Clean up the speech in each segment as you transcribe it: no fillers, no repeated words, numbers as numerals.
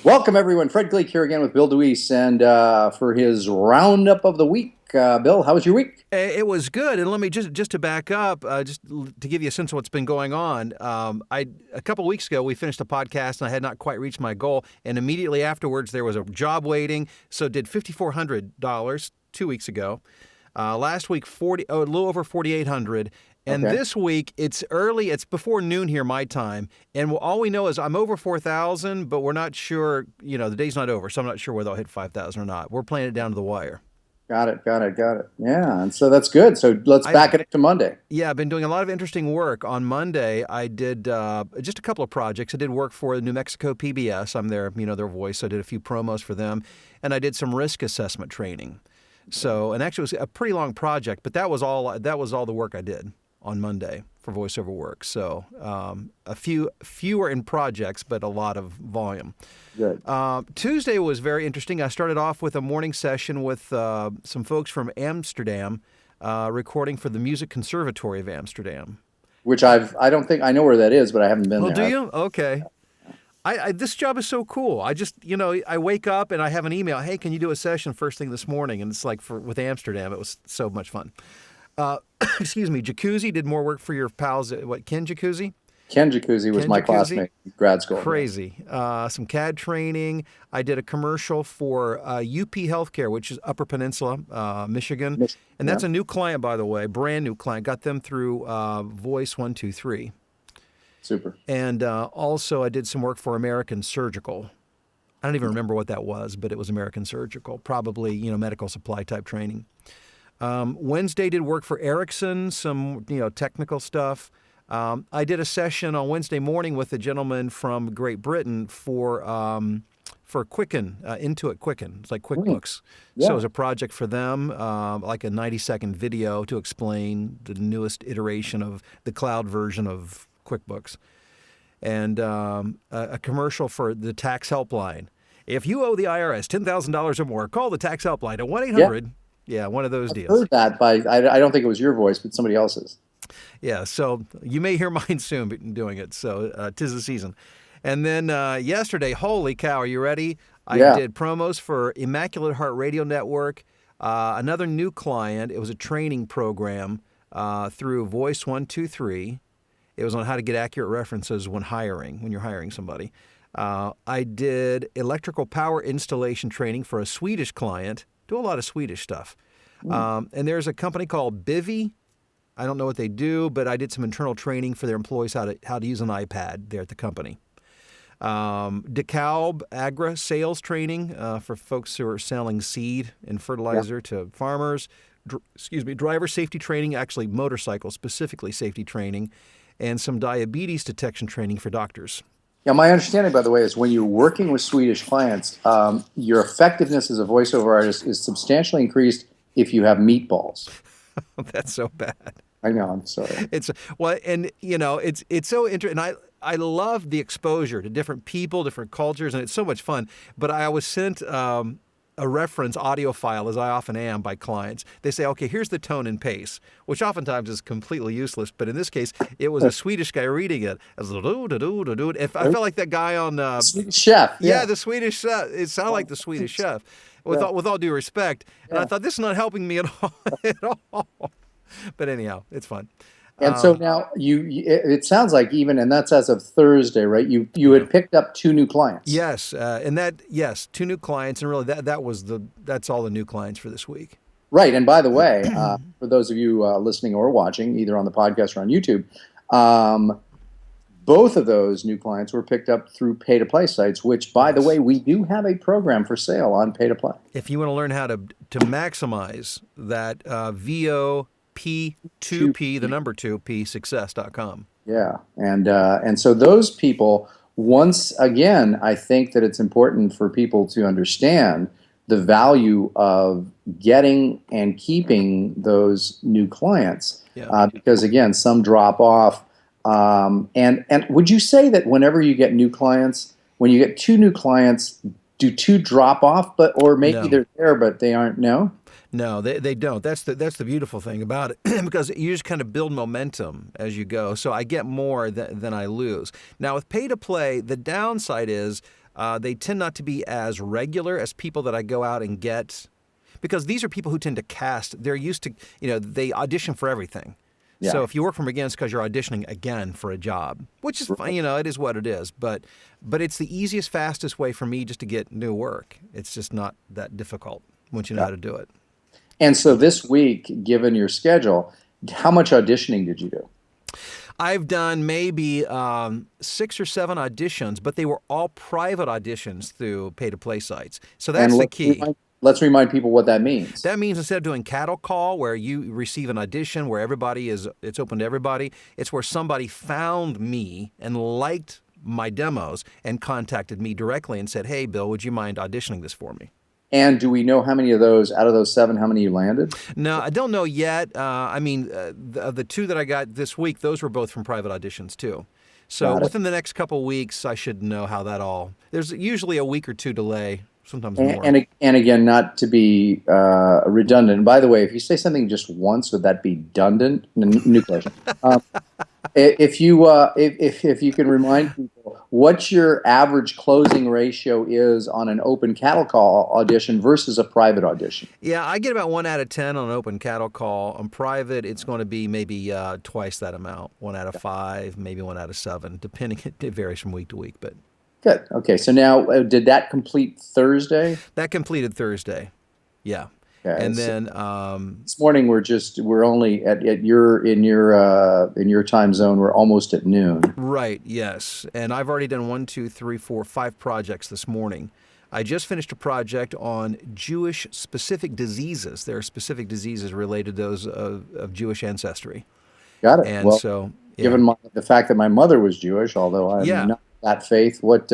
Welcome, everyone. Fred Gleek here again with Bill DeWeese, and for his roundup of the week. Bill, how was your week? It was good, and let me just to back up, to give you a sense of what's been going on. A couple of weeks ago we finished a podcast, and I had not quite reached my goal, and immediately afterwards there was a job waiting. So did $5,400 2 weeks ago. Last week a little over 4,800. And Okay. this week, it's early. It's before noon here, my time. And all we know is I'm over 4,000, but we're not sure. The day's not over, so I'm not sure whether I'll hit 5,000 or not. We're playing it down to the wire. Got it. Yeah, and so that's good. So let's back it up to Monday. Yeah, I've been doing a lot of interesting work. On Monday, I did just a couple of projects. I did work for New Mexico PBS. I'm their voice. I did a few promos for them, and I did some risk assessment training. So, and actually, it was a pretty long project, but that was all the work I did on Monday for voiceover work. So, fewer in projects, but a lot of volume. Good. Tuesday was very interesting. I started off with a morning session with some folks from Amsterdam, recording for the Music Conservatory of Amsterdam. Which I don't think I know where that is, but I haven't been Well, there. do you? Okay. This job is so cool. I just, I wake up and I have an email. Hey, can you do a session first thing this morning? And it's like with Amsterdam, it was so much fun. Excuse me. Jacuzzi did more work for your pals. Ken Jacuzzi? Ken Jacuzzi was Ken my Jacuzzi? classmate in grad school. Crazy. Some CAD training. I did a commercial for UP Healthcare, which is Upper Peninsula, Michigan. And that's a new client, by the way, brand new client. Got them through Voice 123. Super. And also I did some work for American Surgical. I don't even remember what that was, but it was American Surgical, probably, medical supply type training. Wednesday did work for Ericsson, some, technical stuff. I did a session on Wednesday morning with a gentleman from Great Britain for Quicken, Intuit Quicken. It's like QuickBooks. Yeah. So it was a project for them, like a 90-second video to explain the newest iteration of the cloud version of QuickBooks. And a commercial for the tax helpline. If you owe the IRS $10,000 or more, call the tax helpline at 1-800. Yeah, one of those deals. Heard that I don't think it was your voice, but somebody else's. Yeah, so you may hear mine soon doing it. So 'tis the season. And then yesterday, holy cow, are you ready? I did promos for Immaculate Heart Radio Network, another new client. It was a training program through Voice 123. It was on how to get accurate references when you're hiring somebody. I did electrical power installation training for a Swedish client. Do a lot of Swedish stuff. And there's a company called Bivy. I don't know what they do, but I did some internal training for their employees how to use an iPad there at the company. DeKalb Agri sales training for folks who are selling seed and fertilizer to farmers. Driver safety training, actually motorcycle specifically safety training, and some diabetes detection training for doctors. Yeah, my understanding, by the way, is when you're working with Swedish clients, your effectiveness as a voiceover artist is substantially increased if you have meatballs. That's so bad. I know. I'm sorry. It's so interesting. And I love the exposure to different people, different cultures, and it's so much fun. But I was sent a reference audio file, as I often am, by clients. They say, okay, here's the tone and pace, which oftentimes is completely useless. But in this case, it was a Swedish guy reading it. I felt like that guy on Swedish Chef. Yeah, the Swedish chef. It sounded like the Swedish chef, with all due respect. And I thought, this is not helping me at all. But anyhow, it's fun. And so now it sounds like and that's as of Thursday, right? You had picked up 2 new clients. Yes, and 2 new clients, and really that's all the new clients for this week. Right. And by the way, for those of you listening or watching, either on the podcast or on YouTube, both of those new clients were picked up through pay-to-play sites, which, by the way, we do have a program for sale on pay-to-play. If you want to learn how to maximize that P2P, the number 2P, success.com. Yeah. And so those people, once again, I think that it's important for people to understand the value of getting and keeping those new clients. Yeah. Because, again, some drop off. And would you say that whenever you get new clients, when you get 2 new clients, do 2 drop off, or maybe No. they're there, but they aren't? No? No, they don't. That's the beautiful thing about it, because you just kind of build momentum as you go. So I get more than I lose. Now with pay to play, the downside is They tend not to be as regular as people that I go out and get, because these are people who tend to cast. They're used to, they audition for everything. Yeah. So if you work from again, it's because you're auditioning again for a job, which is fine. It is what it is. But it's the easiest, fastest way for me just to get new work. It's just not that difficult once you know how to do it. And so this week, given your schedule, how much auditioning did you do? I've done maybe 6 or 7 auditions, but they were all private auditions through pay-to-play sites. So that's the key. Let's remind people what that means. That means instead of doing cattle call, where you receive an audition where it's open to everybody, it's where somebody found me and liked my demos and contacted me directly and said, "Hey, Bill, would you mind auditioning this for me?" And do we know how many of those, out of those 7, how many you landed? No, I don't know yet. Of the 2 that I got this week, those were both from private auditions too. So within the next couple weeks, I should know how that all. There's usually a week or 2 delay, sometimes more. And again, not to be redundant. And by the way, if you say something just once, would that be dundant? New question. If you can remind people what your average closing ratio is on an open cattle call audition versus a private audition. Yeah, I get about 1 out of 10 on an open cattle call. On private, it's going to be maybe twice that amount, 1 out of 5, maybe 1 out of 7, depending. It varies from week to week, but. Good. Okay. So now, did that complete Thursday? That completed Thursday. Yeah. Okay, and so then this morning we're only in your time zone. We're almost at noon. Right. Yes. And I've already done 1, 2, 3, 4, 5 projects this morning. I just finished a project on Jewish specific diseases. There are specific diseases related to those of Jewish ancestry. Got it. And so, given the fact that my mother was Jewish, although I'm not that faith, what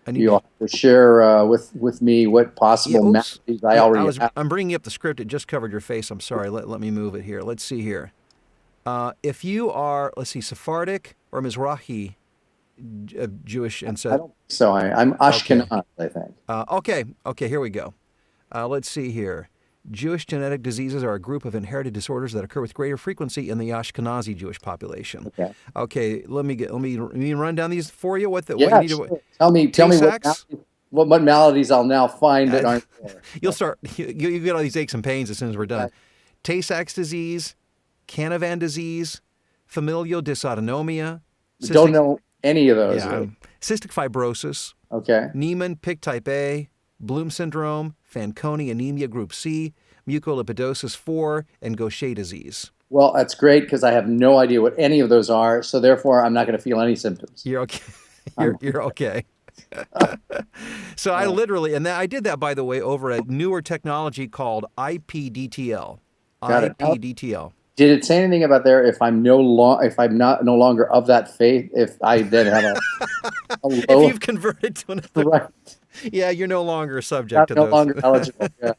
you'll have to share with me what possible maladies I already have. I'm bringing up the script. It just covered your face. I'm sorry. Let me move it here. Let's see here. If you are, Sephardic or Mizrahi Jewish ancestry. I don't think so. I'm Ashkenaz, I think. Okay, here we go. Let's see here. Jewish genetic diseases are a group of inherited disorders that occur with greater frequency in the Ashkenazi Jewish population. Okay. Let me run down these for you. Sure. Tell me what maladies I'll now find that aren't there. You get all these aches and pains as soon as we're done. Tay-Sachs disease, Canavan disease, familial dysautonomia. Don't know any of those. Cystic fibrosis. Okay. Niemann-Pick type A, Bloom syndrome, Fanconi anemia group C, mucolipidosis 4, and Gaucher disease. Well, that's great because I have no idea what any of those are, so therefore I'm not going to feel any symptoms. You're okay. You're okay. So I literally, and I did that, by the way, over a newer technology called IPDTL. IPDTL. Did it say anything about there if I'm no longer of that faith? If I then have a low, if you've converted to another, right? Yeah, you're no longer subject to no those. No longer eligible. Yeah,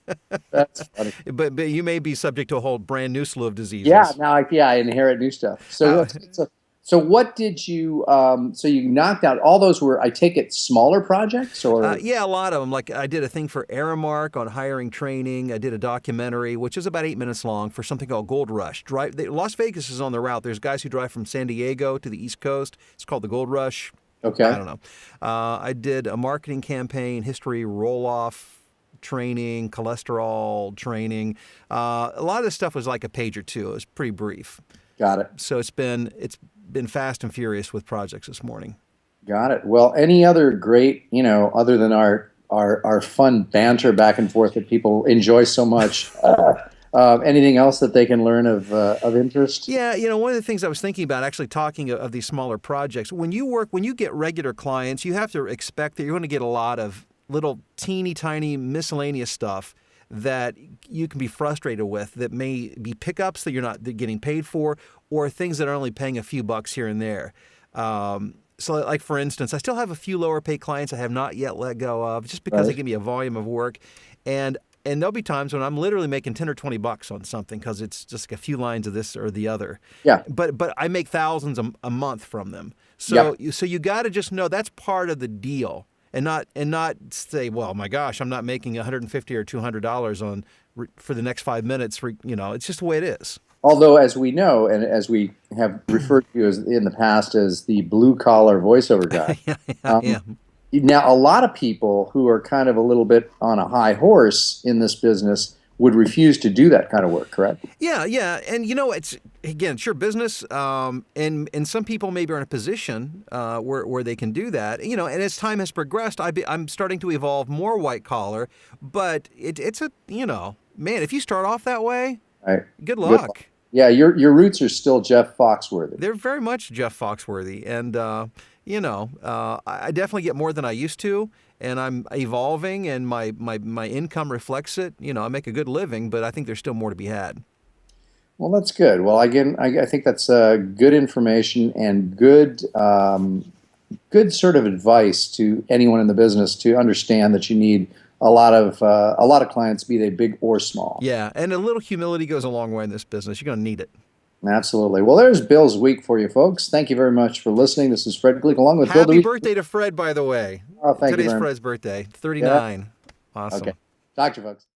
that's funny. But you may be subject to a whole brand new slew of diseases. Yeah, now I inherit new stuff. So what did you? So you knocked out all those. Were, I take it, smaller projects, or yeah, a lot of them. Like I did a thing for Aramark on hiring training. I did a documentary which is about 8 minutes long for something called Gold Rush. Las Vegas is on the route. There's guys who drive from San Diego to the East Coast. It's called the Gold Rush. Okay. I don't know. I did a marketing campaign, history roll-off training, cholesterol training. A lot of this stuff was like a page or 2. It was pretty brief. Got it. So it's been fast and furious with projects this morning. Got it. Well, any other great, other than our fun banter back and forth that people enjoy so much, anything else that they can learn of interest? Yeah, one of the things I was thinking about, actually talking of these smaller projects, when you get regular clients, you have to expect that you're going to get a lot of little teeny tiny miscellaneous stuff that you can be frustrated with, that may be pickups that you're not getting paid for, or things that are only paying a few bucks here and there. So like, for instance, I still have a few lower paid clients I have not yet let go of, just because they give me a volume of work. And there'll be times when I'm literally making 10 or 20 bucks on something because it's just like a few lines of this or the other. Yeah. But I make thousands a month from them. So you got to just know that's part of the deal. And not say, well, my gosh, I'm not making $150 or $200 for the next 5 minutes. It's just the way it is. Although, as we know, and as we have referred to you as in the past as the blue collar voiceover guy, Now, a lot of people who are kind of a little bit on a high horse in this business would refuse to do that kind of work, correct? Yeah, yeah, and it's again, it's your business, and some people maybe are in a position where they can do that. And as time has progressed, I'm starting to evolve more white collar, but it's a man, if you start off that way, Right. good Good. luck. Yeah, your roots are still Jeff Foxworthy. They're very much Jeff Foxworthy, and I definitely get more than I used to, and I'm evolving, and my income reflects it. I make a good living, but I think there's still more to be had. Well, that's good. Well, again, I think that's good information and good sort of advice to anyone in the business to understand that you need a lot of clients, be they big or small. Yeah, and a little humility goes a long way in this business. You're going to need it. Absolutely. Well, there's Bill's week for you, folks. Thank you very much for listening. This is Fred Gleek along with Bill Happy DeWeese. birthday to Fred, by the way. Oh, thank you Today's very much. Fred's birthday, Yeah. 39. Awesome. Okay. Talk to you, folks.